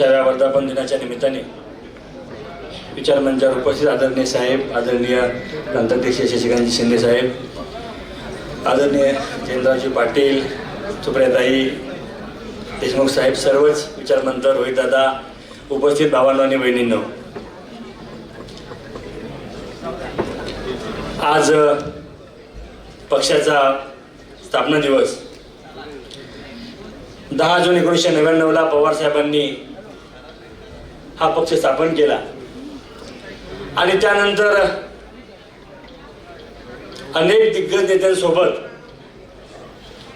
वर्धापन दिनाच्या निमित्ताने विचार मंचावर उपस्थित आदरणीय साहेब, आदरणीय प्रांताध्यक्ष शशिकांत शिंदे साहेब, आदरणीय जयंतरावजी पाटील, सुप्रियाताई देशमुख साहेब, सर्वच विचार मंच, रोहित दादा, उपस्थित भावांनो आणि बहिणींनो, आज पक्षाचा स्थापना दिवस 10 जून 1999 पवार साहेबांनी हा पक्ष स्थापन केला आणि त्यानंतर अनेक दिग्गज नेत्यांसोबत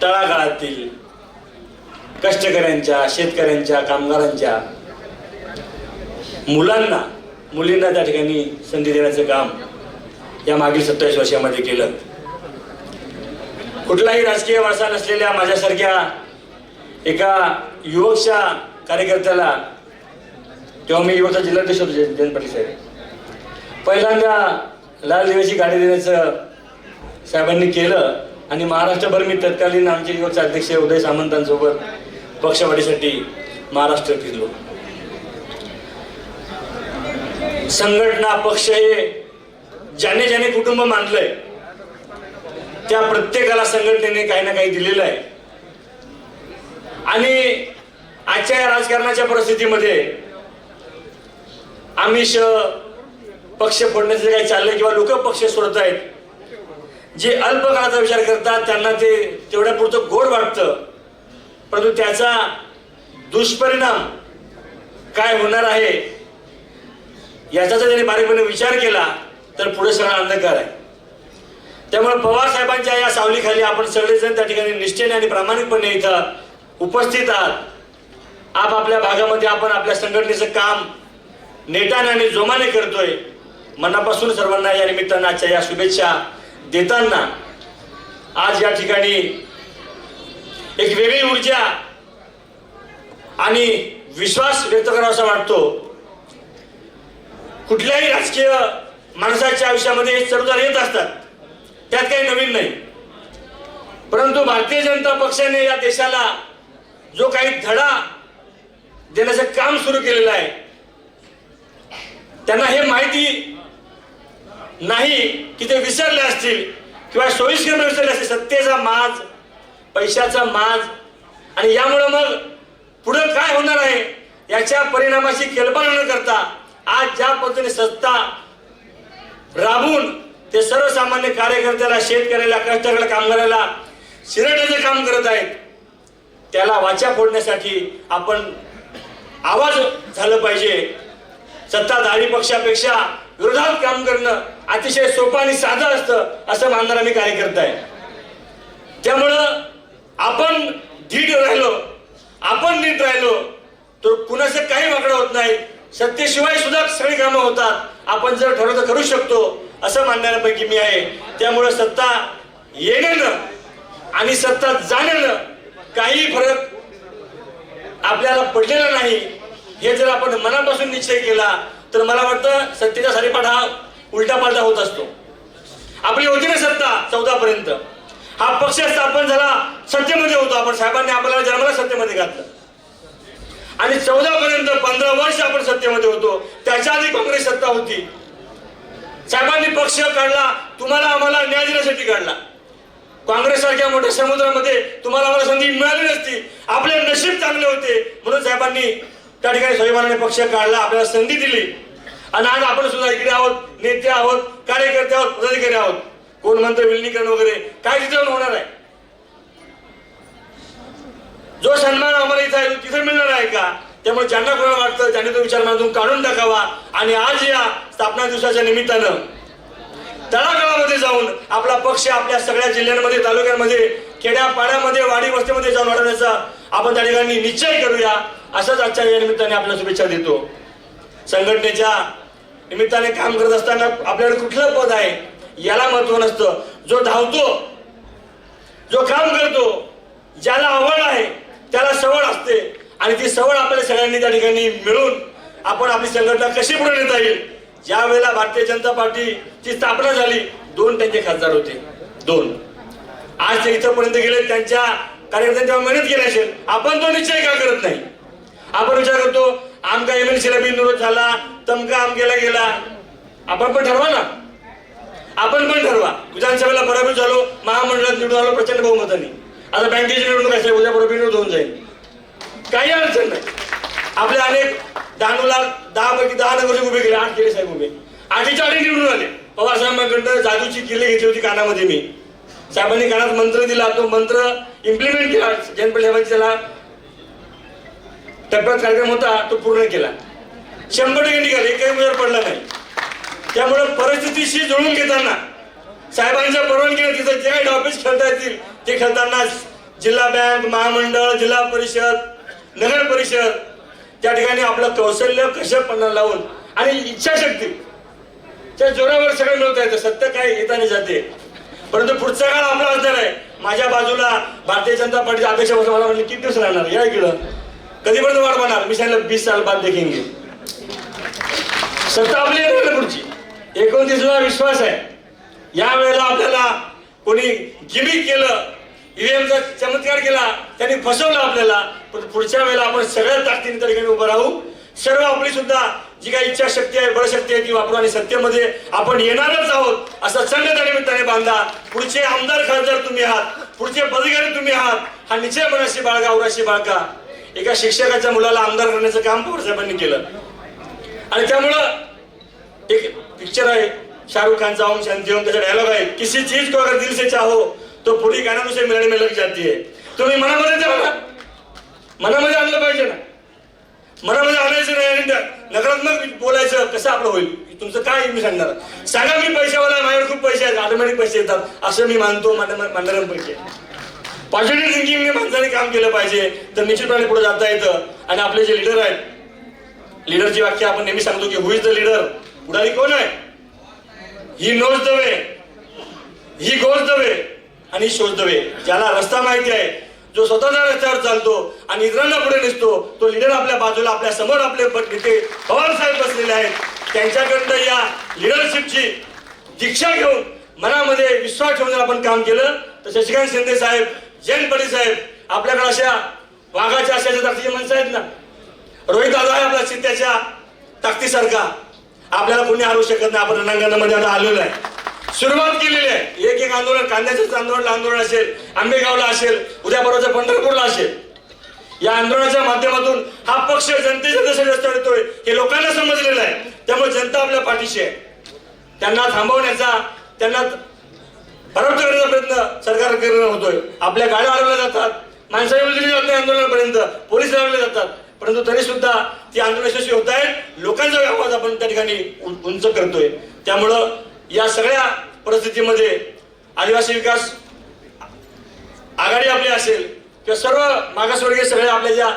तळागाळातील कष्टकऱ्यांच्या, शेतकऱ्यांच्या, कामगारांच्या मुलींना त्या ठिकाणी संधी देण्याचं काम या मागील 27 वर्षामध्ये केलं. कुठलाही राजकीय वारसा नसलेल्या माझ्यासारख्या एका युवकच्या कार्यकर्त्याला, तेव्हा मी युवकचा जिल्हाध्यक्ष होतो जयंत पाटील साहेब, पहिल्यांदा लाल दिव्याची गाडी देण्याचं साहेबांनी केलं आणि महाराष्ट्रभर मी तत्कालीन आमचे युवकचे अध्यक्ष उदय सामंतांसोबत पक्षवाढीसाठी महाराष्ट्र फिरलो. संघटना, पक्ष हे ज्याने ज्याने कुटुंब मानलंय त्या प्रत्येकाला संघटनेने काही ना काही दिलेलं आहे. आणि आजच्या या राजकारणाच्या परिस्थितीमध्ये आमिष पक्ष फोडण्याचं काही चाललंय किंवा लोक पक्ष सोडत आहेत, जे अल्प काळाचा विचार करतात त्यांना ते तेवढ्यापुरतं गोड वाटतं, परंतु त्याचा दुष्परिणाम काय होणार आहे याचा जर त्यांनी बारीकपणे विचार केला तर पुढे सगळा अंधकार आहे. त्यामुळे पवार साहेबांच्या या सावलीखाली आपण सगळेजण त्या ठिकाणी निष्ठेने आणि प्रामाणिकपणे इथं उपस्थित आहात. आपापल्या भागामध्ये आपण आपल्या संघटनेचं काम नेटाने आणि जोमाने करतोय. मनापासून सर्वांना या निमित्तानं आजच्या या शुभेच्छा देताना आज या ठिकाणी एक वेगळी ऊर्जा आणि विश्वास व्यक्त करावा असा वाटतो. कुठल्याही राजकीय माणसाच्या आयुष्यामध्ये चढउतार येत असतात, त्यात काही नवीन नाही, परंतु भारतीय जनता पक्षाने या देशाला जो काही धडा देण्याचं काम सुरू केलेलं आहे, त्यांना हे माहिती नाही की ते विसरले असतील किंवा सोयीस्कर विसरले असतील सत्तेचा माज, पैशाचा माज, आणि यामुळे मग पुढे काय होणार आहे याच्या परिणामाची कल्पना न करता आज ज्या पद्धतीने सत्ता राबून ते सर्वसामान्य कार्यकर्त्याला, शेतकऱ्याला, कष्टकऱ्याला, कामगाराला शिरण्याचे काम करत आहेत, त्याला वाचा फोडण्यासाठी आपण आवाज झालं पाहिजे. सत्ताधारी पक्षापेक्षा विरोधात काम करणं अतिशय सोपं आणि साधं असतं असं मानणारा मी कार्यकर्ता आहे. त्यामुळं आपण धीट राहिलो, आपण नीट राहिलो तर कुणाचं काही वाकडं होत नाही. सत्तेशिवाय सुद्धा सगळी कामं होतात. आपण जर ठरवलं तर करू शकतो असं मानणाऱ्यापैकी मी आहे. त्यामुळं सत्ता येण्यानं आणि सत्ता जाण्यानं काही फरक आपल्याला पडलेला नाही. हे जर आपण मनापासून निश्चय केला तर मला वाटतं सत्तेचा सारीपाठ हा उलटा पालटा होत असतो. आपली होती ना सत्ता 14 पर्यंत, हा पक्ष स्थापन झाला सत्तेमध्ये होतो. आपण साहेबांनी आपल्याला जन्माला सत्तेमध्ये घातलं आणि 14 पर्यंत 15 वर्ष आपण सत्तेमध्ये होतो. त्याच्या आधी काँग्रेस सत्ता होती. साहेबांनी पक्ष काढला, तुम्हाला आम्हाला न्याय देण्यासाठी काढला. काँग्रेस सारख्या मोठ्या समुद्रामध्ये तुम्हाला आम्हाला संधी मिळाली नसती. आपले नशीब चांगले होते म्हणून साहेबांनी त्या ठिकाणी स्वाभिमानाने पक्ष काढला, आपल्याला संधी दिली. आणि आज आपण सुद्धा इकडे आहोत, नेते आहोत, कार्यकर्ते आहोत, पदाधिकारी आहोत. कोण म्हणतं विलीनीकरण वगैरे काय तिथं होणार आहे? जो सन्मान आम्हाला इथं आहे तिथं मिळणार आहे का? त्यामुळे ज्यांना कोणाला वाटतं त्यांनी तो विचार मनातून काढून टाकावा आणि आज या स्थापना दिवसाच्या निमित्तानं तळागाळामध्ये जाऊन आपला पक्ष आपल्या सगळ्या जिल्ह्यांमध्ये, तालुक्यांमध्ये, खेड्यापाड्यामध्ये, वाडी वस्तीमध्ये जाऊन वाढवण्याचा आपण त्या ठिकाणी निश्चय करूया. असंच आजच्या या निमित्ताने आपल्याला शुभेच्छा देतो. संघटनेच्या निमित्ताने काम करत असताना आपल्याकडे कुठलं पद आहे याला महत्व नसतं. जो धावतो, जो काम करतो, ज्याला आवड आहे त्याला सवड असते आणि ती सवड आपल्याला सगळ्यांनी त्या ठिकाणी मिळून आपण आपली संघटना कशी पुढे नेता येईल. ज्या वेळेला भारतीय जनता पार्टीची स्थापना झाली 2 त्यांचे खासदार होते, 2. आज ते इथपर्यंत गेले, त्यांच्या कार्यकर्त्यांनी तेव्हा मेहनत केली असेल. आपण तो निश्चय का करत नाही? आपण विचार करतो एमर्जन्सीला बिनविरोध झाला, तमका आम केला गेला. आपण पण ठरवा ना, आपण पण ठरवा. विधानसभेला पराभूत झालो, महामंडळात निवडून आलो प्रचंड बहुमताने. आता बँकेची निवडणूक असेल, उद्या बरोबर बिनविरोध होऊन जाईल, काही अडचण नाही. आपले अनेक 10 पैकी 10 नगरसेवक उभे केले, 8 केले साहेब उभे, 8च्या 8 निवडून आले. पवार साहेबांकडनं जादूची किल्ले घेतली होती कानामध्ये. मी साहेबांनी कानात मंत्र दिला, तो मंत्र इम्प्लिमेंट केला. जनपद साहेबांनी त्याला टप्प्यात कार्यक्रम होता, तो पूर्ण केला. 100% निघाले, एकही उजेड पडला नाही. त्यामुळे परिस्थितीशी जुळून घेताना साहेबांच्या परवानगीने तिथं जे काही डावपेच खेळता येतील ते खेळताना जिल्हा बँक, महामंडळ, जिल्हा परिषद, नगर परिषद त्या ठिकाणी आपलं कौशल्य कशेपणा लावून आणि इच्छाशक्ती त्या जोरावर सगळं मिळवता येतं. सत्य काय येताना जाते, परंतु पुढचा काळ आपला असणार आहे. माझ्या बाजूला भारतीय जनता पार्टीचे अध्यक्ष मला म्हणले किती दिवस राहणार, या इकडं कधीपर्यंत वाढ पाहणार. मी सांगितलं 20 साल बाद देखेंगे. सत्ता आपली आहे पुढची. 29वा विश्वास आहे. या वेळेला आपल्याला कोणी गिमिक केलं, ईव्हीएमचा चमत्कार केला, त्यांनी फसवलं आपल्याला. पण पुढच्या वेळेला आपण सगळ्या ताकदीने त्या ठिकाणी उभं राहू. सर्व आपली सुद्धा जी काही इच्छाशक्ती आहे, बळशक्ती आहे ती वापरू आणि सत्तेमध्ये आपण येणारच आहोत असा संघ त्या निमित्ताने बांधा. पुढचे आमदार खासदार तुम्ही आहात, पुढचे पदाधिकारी तुम्ही आहात, हा निश्चय मनाशी बाळगा, औराशी बाळगा. एका शिक्षकाच्या मुलाला आमदार करण्याचं काम पवार साहेबांनी केलं. आणि त्यामुळं एक पिक्चर आहे शाहरुख खानचा ओम शांती ओम, त्याचा डायलॉग आहे, किसी चीज को अगर दिल से चाहो तो पूरी कायनात उसे मिळणे में लग जाती है. तुम्ही मनामध्ये ठेवा ना, मनामध्ये आणलं पाहिजे ना, मनामध्ये आणायचं नाही आणि नकारात्मक बोलायचं. कसं आपलं होईल, तुमचं काय मी सांगणार. सांगा मी पैशावाला, माझ्याकडे खूप पैसे आहेत, ऑटोमॅटिक पैसे येतात असं मी मानतो. मांडणाऱ्यांपैकी पॉझिटिव्ह थिंकिंगने माणसाने काम केलं पाहिजे तर निश्चितपणे पुढे जाता येतं. आणि आपले जे लीडर आहेत, लीडरची व्याख्या आपण नेहमी सांगतो की हु इज द लीडर. पुढारी कोण आहे? He knows the way, he goes the way आणि शोज द वे. ज्याला रस्ता माहिती आहे, जो स्वतःच्या रस्त्यावर चालतो आणि इतरांना पुढे नेसतो, तो लीडर आपल्या बाजूला, आपल्या समोर आपले नेते पवार साहेब बसलेले आहेत. त्यांच्याकडनं या लिडरशिपची दीक्षा घेऊन मनामध्ये विश्वास ठेवून आपण काम केलं तर शशिकांत शिंदे साहेब, जयंत पाटील साहेब, आपल्याकडे अशा वाघाच्या अशाच्या ताकदीचे माणसं आहेत ना. रोहित दादा आहे आपल्या चित्त्याच्या ताकदीसारखा, आपल्याला कोणी हरवू शकत नाही. आपण रणांगणामध्ये आता आलेलो आहे, सुरुवात केलेली आहे. एक आंदोलन, कांद्याचं आंदोलन असेल, आंबेगावला असेल, उद्या परवाच्या पंढरपूरला असेल. या आंदोलनाच्या माध्यमातून हा पक्ष जनतेच्या दिशेने रस्त्यावर येतोय हे लोकांना समजलेलं आहे. त्यामुळे जनता आपल्या पाठीशी आहे. त्यांना थांबवण्याचा, त्यांना पराभूत करण्याचा प्रयत्न सरकार करणं होतोय. आपल्या गाड्या अडवल्या जातात, माणसं येऊ दिली जात नाही आंदोलनापर्यंत, पोलीस अडवले जातात, परंतु तरी सुद्धा ती आंदोलन यशस्वी होत आहेत. लोकांचा आवाज आपण त्या ठिकाणी उंच करतोय. त्यामुळं या सगळ्या परिस्थितीमध्ये आदिवासी विकास आघाडी आपली असेल किंवा सर्व मागासवर्गीय सगळे आपल्या ज्या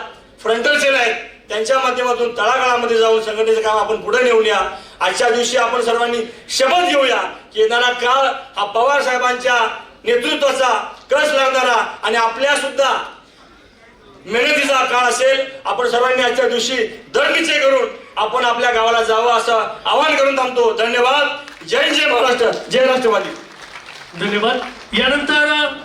फ्रंटल सेल आहेत त्यांच्या माध्यमातून तळागाळामध्ये जाऊन संघटनेचं काम आपण पुढे नेऊया. आजच्या दिवशी आपण सर्वांनी शपथ घेऊया की येणारा काळ हा पवार साहेबांच्या नेतृत्वाचा कस लागणारा आणि आपल्या सुद्धा मेहनतीचा काळ असेल. आपण सर्वांनी आजच्या दिवशी दृढ निश्चय करून आपण आपल्या गावाला जावं असं आवाहन करून थांबतो. धन्यवाद. जय जय महाराष्ट्र, जय राष्ट्रवादी. धन्यवाद. यानंतर